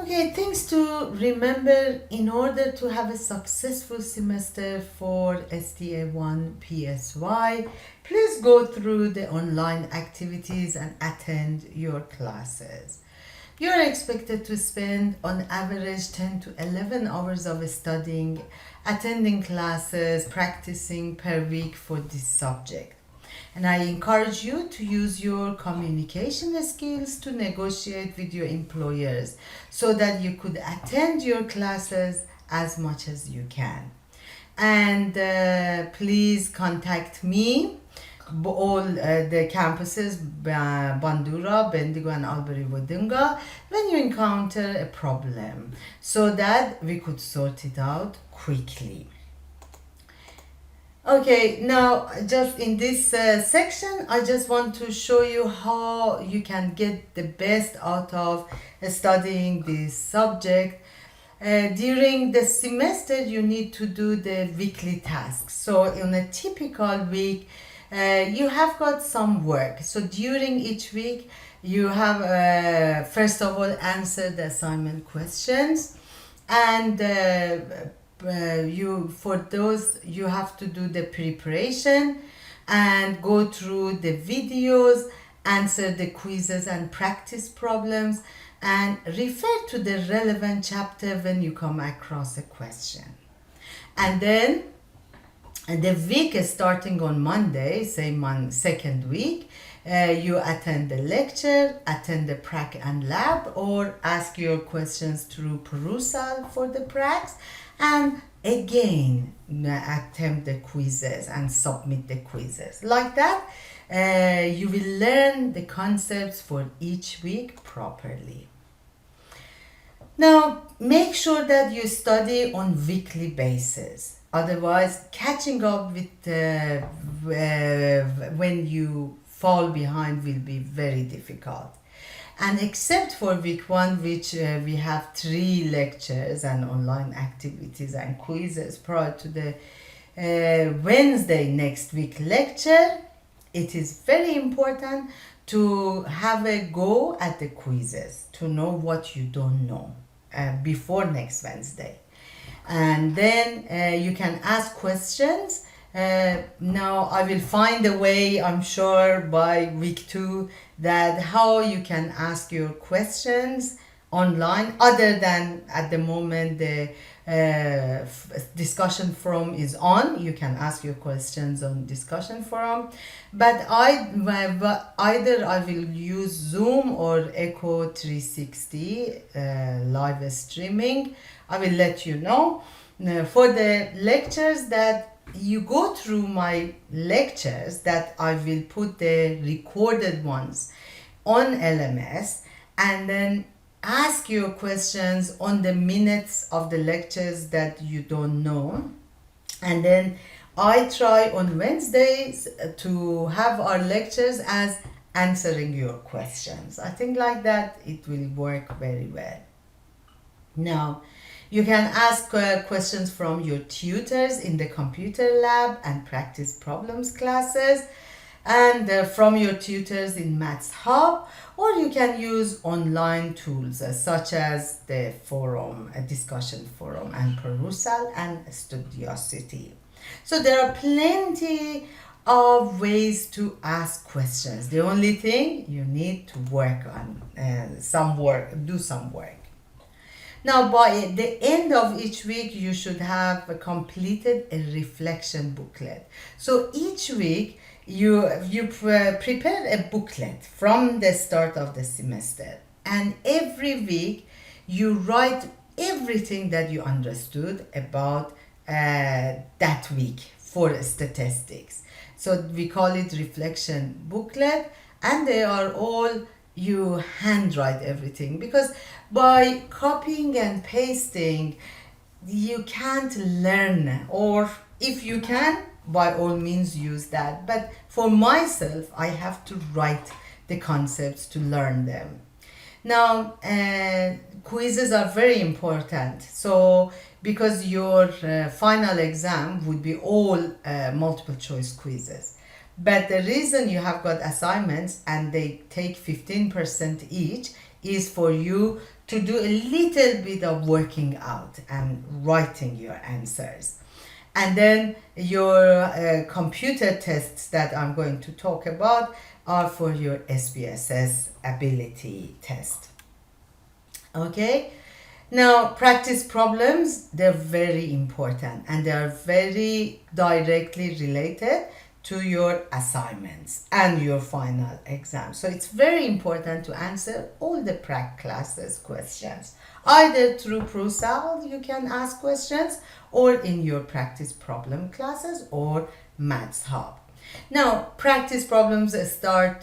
Okay, things to remember in order to have a successful semester for STA1 PSY. Please go through the online activities and attend your classes. You are expected to spend on average 10 to 11 hours of studying, attending classes, practicing per week for this subject. And I encourage you to use your communication skills to negotiate with your employers so that you could attend your classes as much as you can. And please contact me, all the campuses, Bandura, Bendigo, and Albury Wodonga, when you encounter a problem so that we could sort it out quickly. Okay, now just in this section, I just want to show you how you can get the best out of studying this subject. During the semester, you need to do the weekly tasks. So in a typical week, you have got some work. So during each week, you have first of all answer the assignment questions, and you for those you have to do the preparation and go through the videos, answer the quizzes and practice problems, and refer to the relevant chapter when you come across a question. And then the week starting on Monday, say second week, you attend the lecture, attend the prac and lab, or ask your questions through perusal for the pracs, and again attempt the quizzes and submit the quizzes. Like that, you will learn the concepts for each week properly. Now, make sure that you study on weekly basis. Otherwise, catching up with when you fall behind will be very difficult. And except for week one, which we have 3 lectures and online activities and quizzes prior to the Wednesday next week lecture, it is very important to have a go at the quizzes to know what you don't know before next Wednesday. And then you can ask questions. Now I will find a way, I'm sure, by week 2 that how you can ask your questions online, other than at the moment the discussion forum is on. You can ask your questions on discussion forum, but either I will use Zoom or Echo 360 live streaming. I will let you know. For the lectures that you go through my lectures, that I will put the recorded ones on LMS, and then ask your questions on the minutes of the lectures that you don't know. And then I try on Wednesdays to have our lectures as answering your questions. I think like that it will work very well. Now, you can ask questions from your tutors in the computer lab and practice problems classes, and from your tutors in Maths Hub, or you can use online tools such as the forum, a discussion forum, and Perusal and Studiosity. So there are plenty of ways to ask questions. The only thing you need to work on, do some work. Now, by the end of each week, you should have completed a reflection booklet. So each week, you prepare a booklet from the start of the semester. And every week, you write everything that you understood about that week for statistics. So we call it reflection booklet, and they are all, you handwrite everything, because by copying and pasting you can't learn, or if you can, by all means use that, but for myself I have to write the concepts to learn them. Now, quizzes are very important. So because your final exam would be all multiple choice quizzes, but the reason you have got assignments and they take 15% each is for you to do a little bit of working out and writing your answers. And then your computer tests that I'm going to talk about are for your SPSS ability test. Okay? Now, practice problems, they're very important and they are very directly related to your assignments and your final exam. So it's very important to answer all the prac classes questions. Either through ProSal you can ask questions, or in your practice problem classes or Maths Hub. Now, practice problems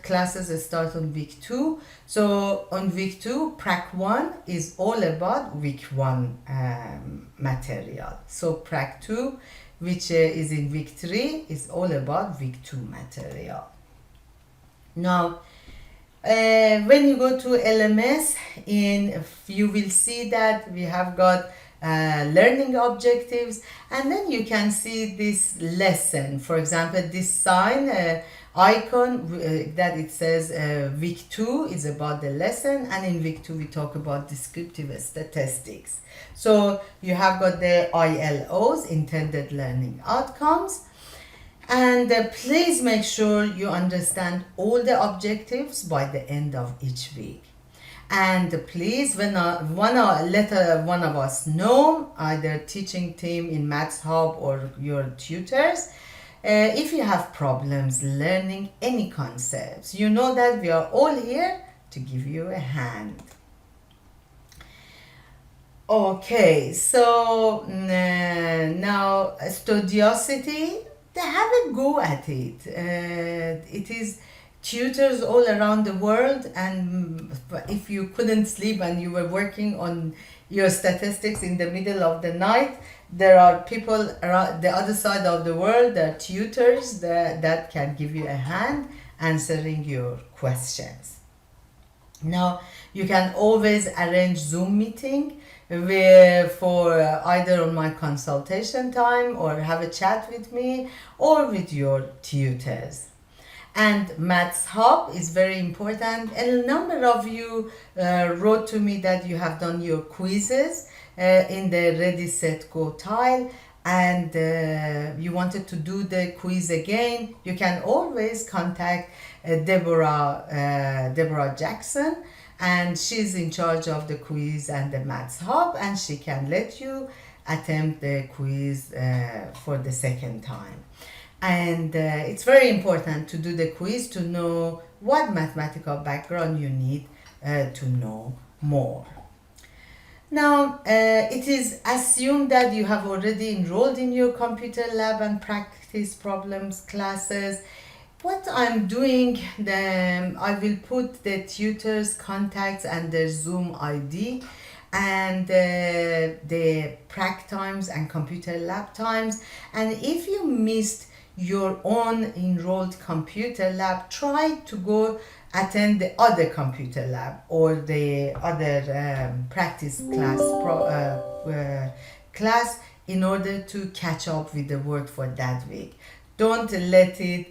classes start on week 2. So on week 2, prac 1 is all about week 1 material. So prac 2, which is in week 3, is all about week 2 material. Now, when you go to LMS, you will see that we have got learning objectives, and then you can see this lesson. For example, this sign icon that it says week 2 is about the lesson, and in week 2 we talk about descriptive statistics. So you have got the ILOs, intended learning outcomes, and please make sure you understand all the objectives by the end of each week. And please, let one of us know, either teaching team in Maths Hub or your tutors, if you have problems learning any concepts. You know that we are all here to give you a hand. Okay, so now Studiosity, they have a go at it. It is tutors all around the world, and if you couldn't sleep and you were working on your statistics in the middle of the night, there are people around the other side of the world, there are tutors that can give you a hand answering your questions. Now, you can always arrange Zoom meeting for either on my consultation time, or have a chat with me or with your tutors. And Maths Hub is very important. A number of you wrote to me that you have done your quizzes in the Ready, Set, Go tile, and you wanted to do the quiz again. You can always contact Deborah Jackson, and she's in charge of the quiz and the Maths Hub, and she can let you attempt the quiz for the second time. And it's very important to do the quiz to know what mathematical background you need to know more. Now, it is assumed that you have already enrolled in your computer lab and practice problems classes. What I'm doing, I will put the tutors' contacts and their Zoom ID, and the prac times and computer lab times. And if you missed your own enrolled computer lab, try to go attend the other computer lab or the other practice class in order to catch up with the work for that week. Don't let it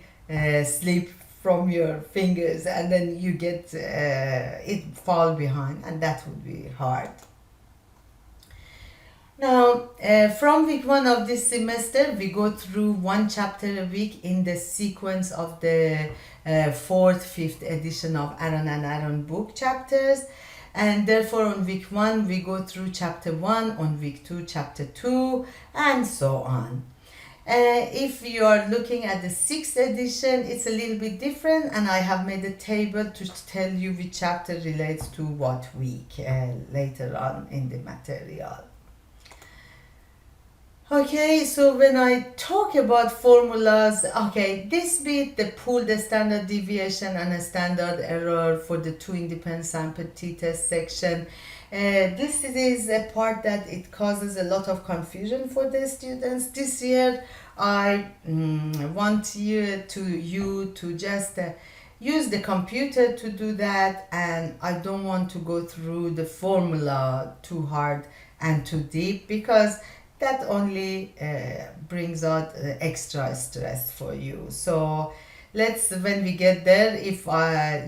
slip from your fingers and then you get it fall behind, and that would be hard. Now, from week 1 of this semester, we go through 1 chapter a week in the sequence of the 4th, 5th edition of Aaron and Aaron book chapters. And therefore, on week 1, we go through chapter 1, on week 2, chapter 2, and so on. If you are looking at the 6th edition, it's a little bit different, and I have made a table to tell you which chapter relates to what week later on in the material. Okay, so when I talk about formulas, okay, this bit, the pool, the standard deviation and a standard error for the 2 independent sample t-test section, this is a part that it causes a lot of confusion for the students. This year, I want you to just use the computer to do that, and I don't want to go through the formula too hard and too deep, because that only brings out extra stress for you. So when we get there, if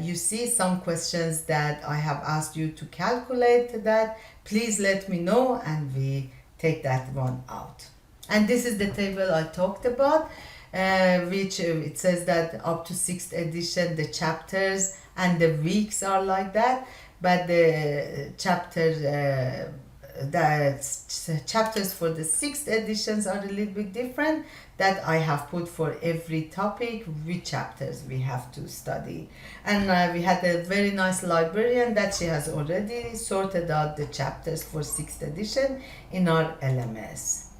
you see some questions that I have asked you to calculate that, please let me know and we take that one out. And this is the table I talked about, which it says that up to 6th edition, the chapters and the weeks are like that, but the chapters for the 6th editions are a little bit different, that I have put for every topic which chapters we have to study. And we had a very nice librarian that she has already sorted out the chapters for 6th edition in our LMS.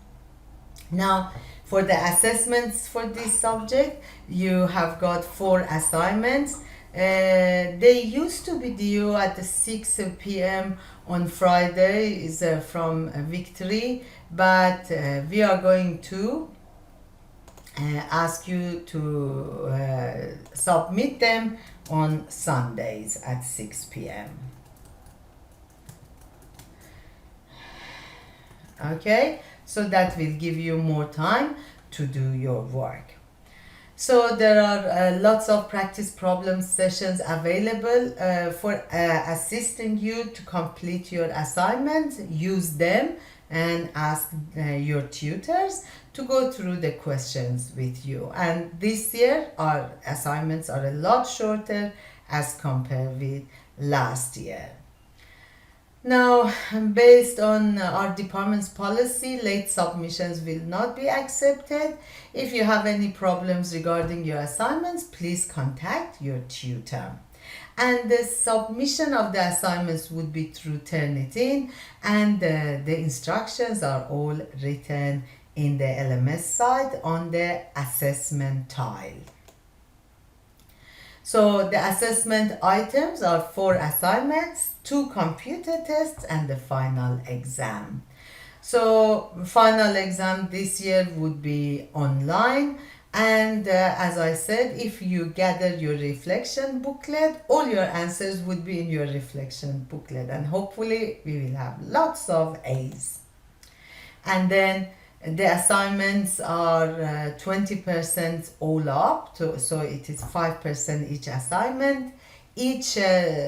Now, for the assessments for this subject, you have got 4 assignments. They used to be due at 6 p.m. on Friday from Victory, but we are going to ask you to submit them on Sundays at 6 p.m. Okay, so that will give you more time to do your work. So there are lots of practice problem sessions available for assisting you to complete your assignments. Use them and ask your tutors to go through the questions with you. And this year our assignments are a lot shorter as compared with last year. Now, based on our department's policy, late submissions will not be accepted. If you have any problems regarding your assignments, please contact your tutor. And the submission of the assignments would be through Turnitin, and the instructions are all written in the LMS site on the assessment tile. So the assessment items are 4 assignments, 2 computer tests, and the final exam. So final exam this year would be online, and as I said, if you gather your reflection booklet, all your answers would be in your reflection booklet, and hopefully we will have lots of A's. And then the assignments are 20% all up, so it is 5% each assignment. Each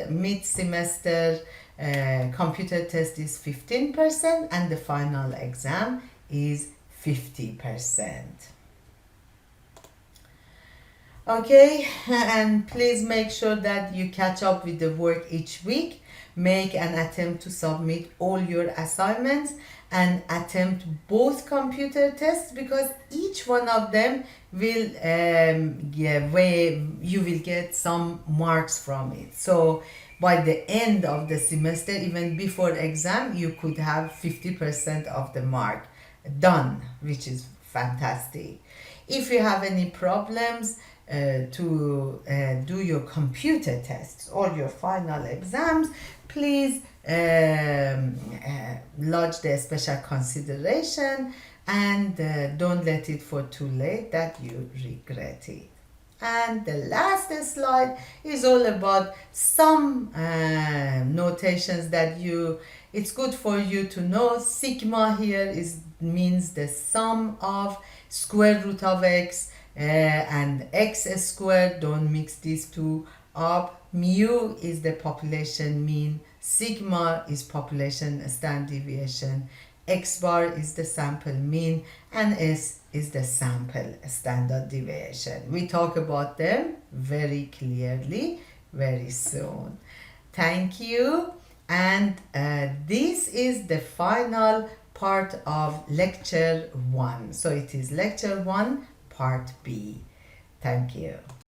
mid-semester computer test is 15%, and the final exam is 50%. Okay, and please make sure that you catch up with the work each week. Make an attempt to submit all your assignments and attempt both computer tests, because each one of them will you will get some marks from it. So by the end of the semester, even before exam, you could have 50% of the mark done, which is fantastic. If you have any problems to do your computer tests or your final exams, please lodge the special consideration, and don't let it for too late that you regret it. And the last slide is all about some notations that it's good for you to know. Sigma here means the sum of square root of x and x squared. Don't mix these two up. Mu is the population mean, sigma is population standard deviation, x bar is the sample mean, and s is the sample standard deviation. We talk about them very clearly very soon. Thank you, and this is the final part of lecture 1. So it is lecture 1 part B. Thank you.